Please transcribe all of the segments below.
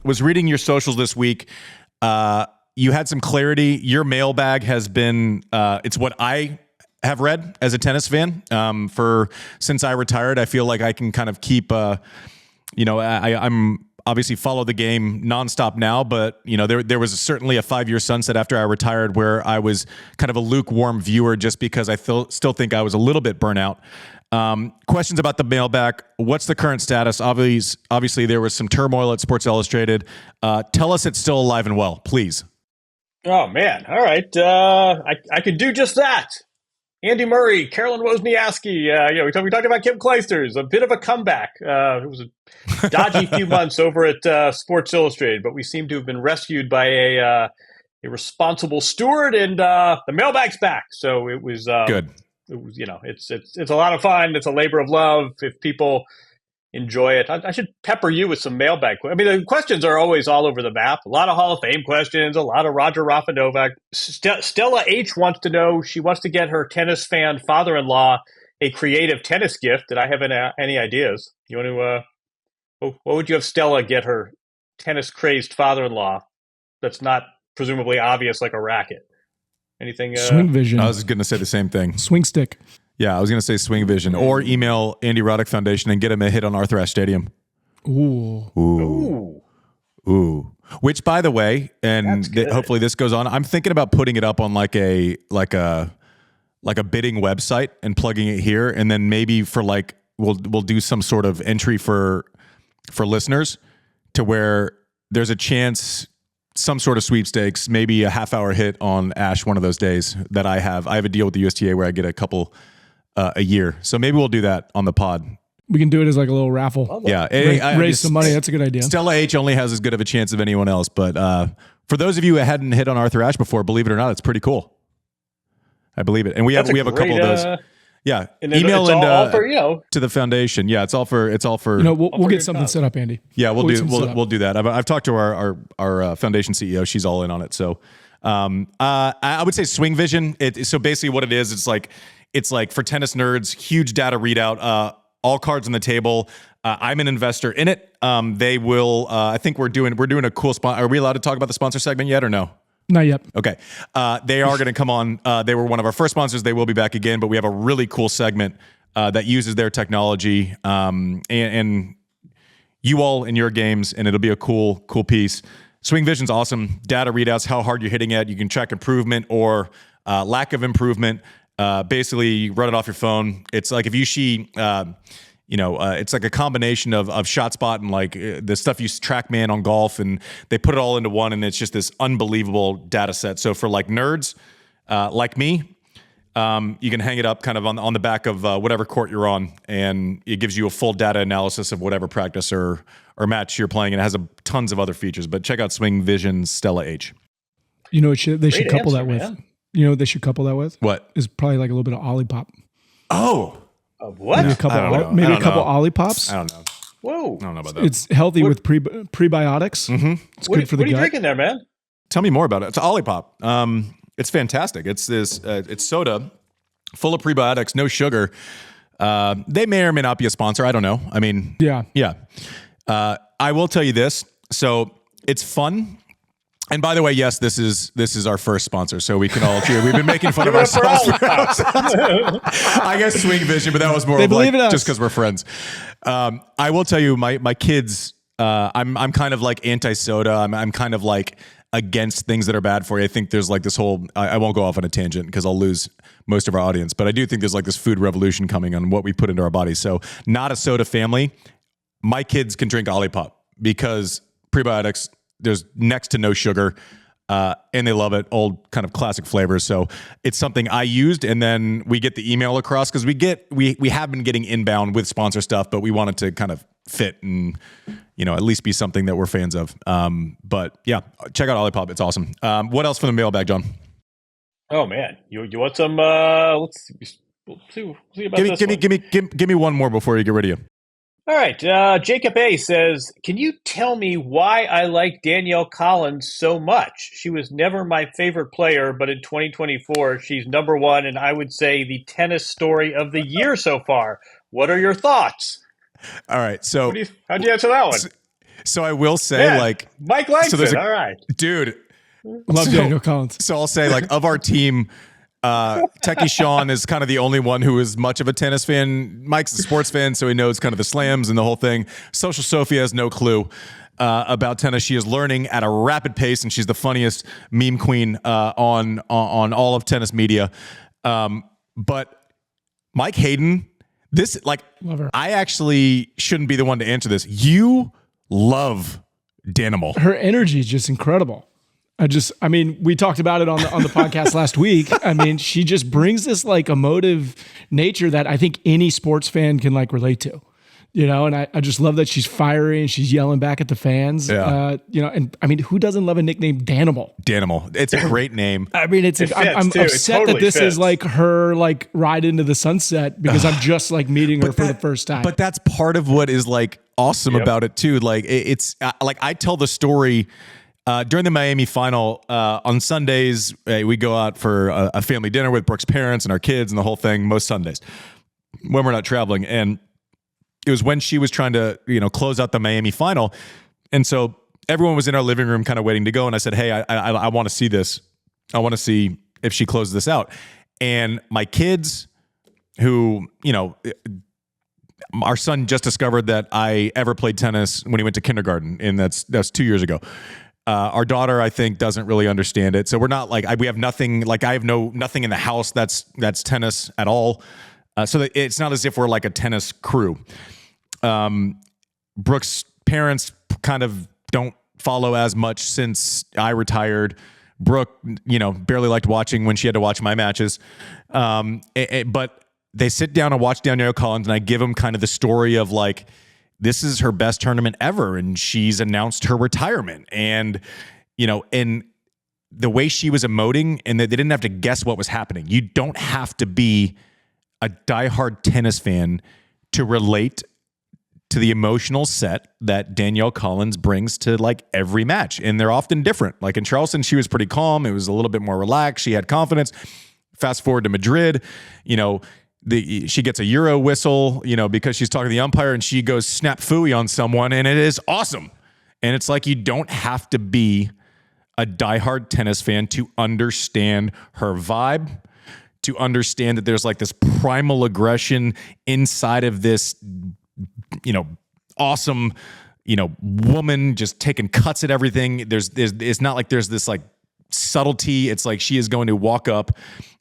was reading your socials this week. You had some clarity. Your mailbag has been, it's what I have read as a tennis fan. Since I retired, I feel like I can kind of keep, I'm obviously follow the game nonstop now, but there was certainly a 5-year sunset after I retired where I was kind of a lukewarm viewer just because I still think I was a little bit burnout. Questions about the mailbag. What's the current status? Obviously there was some turmoil at Sports Illustrated. Tell us it's still alive and well, please. Oh man. All right. I could do just that. Andy Murray, Carolyn Wozniacki. We talked about Kim Clijsters, a bit of a comeback. It was a dodgy few months over at Sports Illustrated, but we seem to have been rescued by a responsible steward, and the mailbag's back. So it was good. It was, it's a lot of fun. It's a labor of love. If people enjoy it, I should pepper you with some mailbag. I mean, the questions are always all over the map. A lot of Hall of Fame questions, a lot of Roger Rafa Novak. Stella H wants to know, she wants to get her tennis fan father-in-law a creative tennis gift. Did I have any ideas? You want to, what would you have Stella get her tennis-crazed father-in-law that's not presumably obvious like a racket? Anything? Swing Vision. I was going to say the same thing. Swing Stick. Yeah, I was going to say Swing Vision, or email Andy Roddick Foundation and get him a hit on Arthur Ashe Stadium. Ooh. Which, by the way, and hopefully this goes on. I'm thinking about putting it up on like a bidding website and plugging it here, and then maybe for we'll do some sort of entry for listeners to where there's a chance. Some sort of sweepstakes, maybe a half-hour hit on Ash one of those days that I have. I have a deal with the USTA where I get a couple a year. So maybe we'll do that on the pod. We can do it as like a little raffle. Yeah. Raise some money. That's a good idea. Stella H only has as good of a chance of anyone else. But for those of you who hadn't hit on Arthur Ashe before, believe it or not, it's pretty cool. I believe it. And we have a couple of those. Yeah, and email to the foundation. Yeah, it's all for. We'll get something set up, Andy. Yeah, we'll do that. I've talked to our foundation CEO. She's all in on it. So, I would say Swing Vision. So basically, what it is, it's like for tennis nerds, huge data readout. All cards on the table. I'm an investor in it. They will. I think we're doing a cool spot. Are we allowed to talk about the sponsor segment yet or no? Not yet. Okay. They are going to come on. They were one of our first sponsors. They will be back again, but we have a really cool segment that uses their technology and you all in your games, and it'll be a cool piece. Swing Vision's awesome. Data readouts, how hard you're hitting it. You can track improvement or lack of improvement. Basically, you run it off your phone. It's like if you it's like a combination of ShotSpot and like the stuff you TrackMan on golf, and they put it all into one, and it's just this unbelievable data set. So for like nerds like me, you can hang it up kind of on the back of whatever court you're on, and it gives you a full data analysis of whatever practice or match you're playing, and it has tons of other features. But check out Swing Vision Stella H. They should couple that with. They should couple that with. What? Is probably like a little bit of Olipop. Oh. What? Maybe a couple Olipops. I don't know. Whoa. I don't know about that. It's healthy with prebiotics. Mm-hmm. It's good for the gut. What are you drinking there, man? Tell me more about it. It's Olipop. It's fantastic. It's this. It's soda, full of prebiotics, no sugar. They may or may not be a sponsor. I don't know. I mean, yeah. I will tell you this. So it's fun. And by the way, yes, this is our first sponsor, so we can all cheer. We've been making fun of ourselves. I guess Swing Vision, but that was more of like just because we're friends. I will tell you, my kids. I'm kind of like anti-soda. I'm kind of like against things that are bad for you. I think there's like this whole. I won't go off on a tangent because I'll lose most of our audience, but I do think there's like this food revolution coming on what we put into our bodies. So not a soda family. My kids can drink Olipop because prebiotics. There's next to no sugar, and they love it. Old kind of classic flavors. So it's something I used, and then we get the email across because we have been getting inbound with sponsor stuff, but we wanted to kind of fit and at least be something that we're fans of. But yeah, check out Olipop. It's awesome. What else from the mailbag, John? Oh man, you want some? Let's see about this. Give me one more before you get rid of you. All right. Jacob A. says, can you tell me why I like Danielle Collins so much? She was never my favorite player, but in 2024, she's number one, and I would say the tennis story of the year so far. What are your thoughts? All right. So how'd you answer that one? So I will say, like, Mike likes it. All right, dude. Love Danielle Collins. So I'll say, like, of our team, Techie Sean is kind of the only one who is much of a tennis fan. Mike's a sports fan, so he knows kind of the slams and the whole thing. Social Sophie has no clue about tennis. She is learning at a rapid pace, and she's the funniest meme queen on all of tennis media. But Mike Hayden, this, like, I actually shouldn't be the one to answer this. You love Danimal. Her energy is just incredible. I mean, we talked about it on the podcast last week. I mean, she just brings this like emotive nature that I think any sports fan can like relate to, you know, and I just love that she's fiery and she's yelling back at the fans, you know, and I mean, who doesn't love a nickname Danimal? Danimal. It's a great name. I mean, I'm upset that this is like her like ride into the sunset because I'm just like meeting her for the first time. But that's part of what is like awesome about it too. Like it's like I tell the story during the Miami final on Sundays. We go out for a family dinner with Brooke's parents and our kids and the whole thing most Sundays when we're not traveling. And it was when she was trying to, you know, close out the Miami final. And so everyone was in our living room kind of waiting to go. And I said, hey, I want to see this. I want to see if she closes this out. And my kids who, you know, our son just discovered that I ever played tennis when he went to kindergarten. And that's 2 years ago. Our daughter, I think, doesn't really understand it. So we're not like, we have nothing, like I have nothing in the house that's tennis at all. So that it's not as if we're like a tennis crew. Brooke's parents kind of don't follow as much since I retired. Brooke, you know, barely liked watching when she had to watch my matches. But they sit down and watch Danielle Collins, and I give them kind of the story of like, this is her best tournament ever, and she's announced her retirement. And, you know, and the way she was emoting, and they didn't have to guess what was happening. You don't have to be a diehard tennis fan to relate to the emotional set that Danielle Collins brings to like every match. And they're often different. Like in Charleston, she was pretty calm. It was a little bit more relaxed. She had confidence. Fast forward to Madrid, you know, she gets a Euro whistle, you know, because she's talking to the umpire, and she goes snap phooey on someone, and it is awesome. And it's like, you don't have to be a diehard tennis fan to understand her vibe, to understand that there's like this primal aggression inside of this, you know, awesome, you know, woman just taking cuts at everything. It's not like there's this like subtlety. It's like she is going to walk up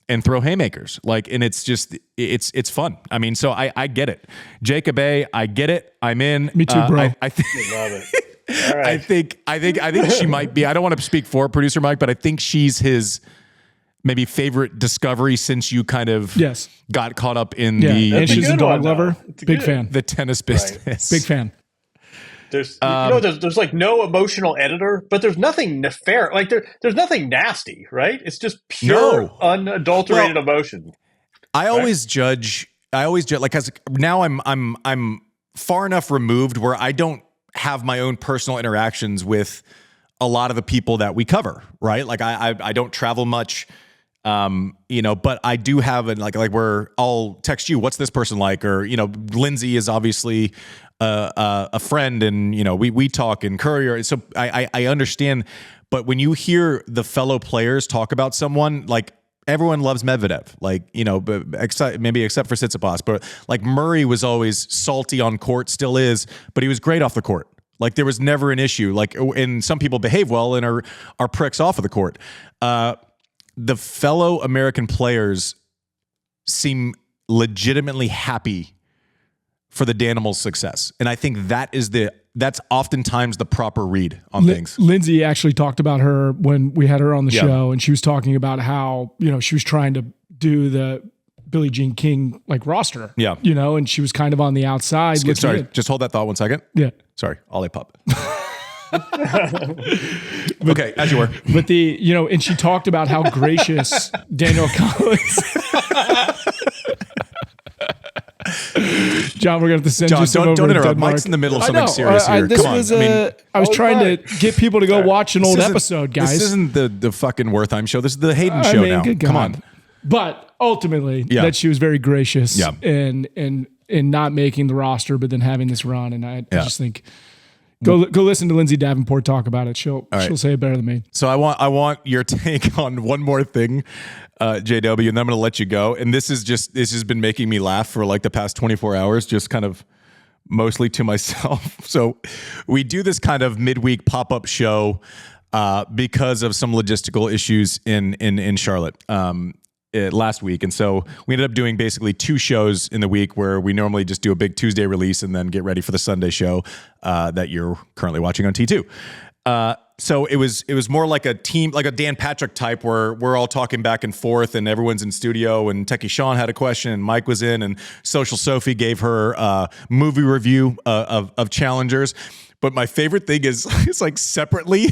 and throw haymakers. Like, and it's just, it's fun. I mean, so I get it. Jacob A, I get it. I'm in. Me too, bro. I love it. All right. I think she might be, I don't want to speak for producer Mike, but I think she's his maybe favorite discovery since you kind of got caught up in and she's a dog lover. Big fan. The tennis business. Right. Big fan. There's there's like no emotional editor, but there's nothing nefarious. Like there's nothing nasty, right? It's just pure unadulterated emotion. I always judge like, cause now I'm far enough removed where I don't have my own personal interactions with a lot of the people that we cover, right? Like I don't travel much. You know, but I do have like where I'll text you, what's this person like? Or, you know, Lindsay is obviously a friend, and, you know, we talk in Courier. So I understand, but when you hear the fellow players talk about someone, like everyone loves Medvedev, like, you know, maybe except for Tsitsipas, but like Murray was always salty on court, still is, but he was great off the court. Like there was never an issue. Like, and some people behave well and are pricks off of the court. The fellow American players seem legitimately happy for the Danimal's success. And I think that's oftentimes the proper read on things. Lindsay actually talked about her when we had her on the show, and she was talking about how, you know, she was trying to do the Billie Jean King like roster, you know, and she was kind of on the outside. Sorry, just hold that thought 1 second. Yeah. Sorry, Olipop. Okay, as you were. But you know, and she talked about how gracious Danielle Collins. John, we're going to have to send you some don't interrupt. Mike's in the middle of something serious here. Come on. I was trying to get people to go watch an old episode, guys. This isn't the fucking Wertheim show. This is the Hayden show now. Come on. But ultimately, that she was very gracious in not making the roster, but then having this run. And I just think, Go listen to Lindsay Davenport talk about it. She'll say it better than me. So I want your take on one more thing, JW, and then I'm going to let you go. And this has been making me laugh for like the past 24 hours, just kind of mostly to myself. So we do this kind of midweek pop-up show because of some logistical issues in Charlotte. Last week. And so we ended up doing basically 2 shows in the week where we normally just do a big Tuesday release and then get ready for the Sunday show that you're currently watching on T2. So it was more like a team, like a Dan Patrick type where we're all talking back and forth and everyone's in studio, and Techie Sean had a question and Mike was in, and Social Sophie gave her movie review of Challengers. But my favorite thing is it's like separately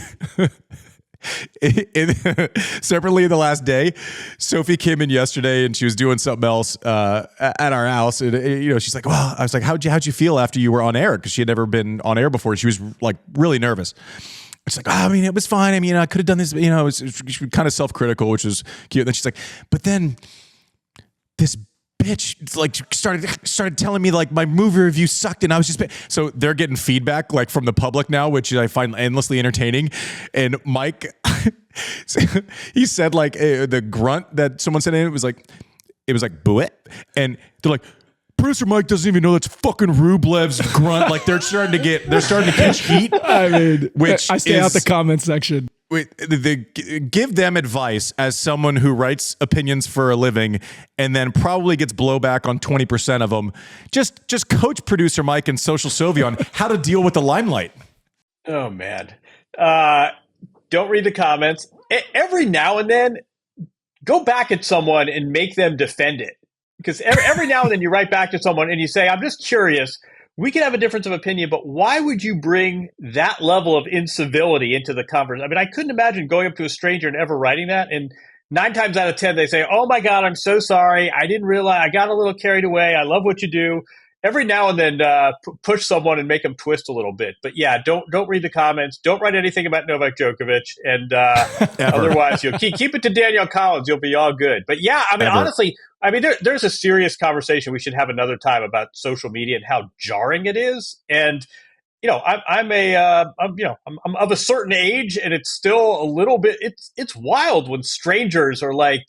separately in the last day, Sophie came in yesterday and she was doing something else at our house, and she's like, well, I was like, how'd you feel after you were on air, because she had never been on air before. She was like really nervous. It's like, I mean, it was fine. I mean, I could have done this, it was kind of self-critical, which was cute. And then she's like, but then this bitch like started telling me like my movie review sucked, and I was just so they're getting feedback like from the public now, which I find endlessly entertaining. And Mike, he said like the grunt that someone said in it was like boo it, and they're like, producer Mike doesn't even know that's fucking Rublev's grunt. Like they're starting to catch heat. I mean, which I stay out the comment section. Give them advice as someone who writes opinions for a living and then probably gets blowback on 20% of them. Just coach producer Mike and Social Sophie on how to deal with the limelight. Oh man. Don't read the comments. Every now and then go back at someone and make them defend it. Because every now and then you write back to someone and you say, I'm just curious. We can have a difference of opinion, but why would you bring that level of incivility into the conversation? I mean, I couldn't imagine going up to a stranger and ever writing that. And 9 times out of 10, they say, oh my God, I'm so sorry. I didn't realize, I got a little carried away. I love what you do. Every now and then push someone and make them twist a little bit. But yeah, don't read the comments. Don't write anything about Novak Djokovic. And otherwise, you'll keep it to Danielle Collins. You'll be all good. But yeah, I mean, honestly, there's a serious conversation we should have another time about social media and how jarring it is. And I'm of a certain age, and it's still a little bit. It's wild when strangers are like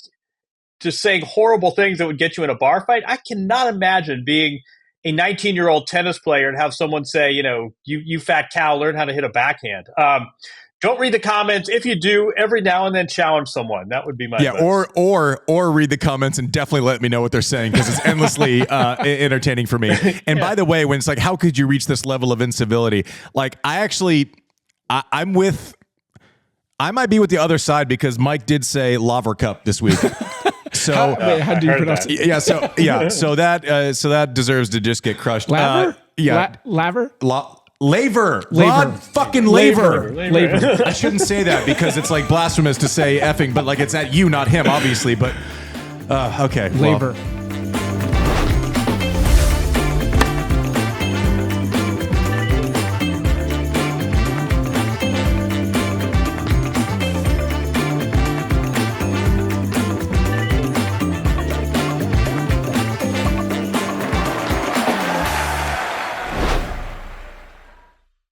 just saying horrible things that would get you in a bar fight. I cannot imagine being a 19-year-old tennis player and have someone say, you fat cow, learn how to hit a backhand. Don't read the comments. If you do, every now and then challenge someone. That would be my advice. or read the comments and definitely let me know what they're saying, because it's endlessly entertaining for me. And by the way, when it's like, how could you reach this level of incivility? Like, I might be with the other side, because Mike did say Laver Cup this week. So how do you pronounce it? So that deserves to just get crushed. Laver? Laver. I shouldn't say that because it's like blasphemous to say effing, but like it's at you, not him, obviously. But okay, Laver.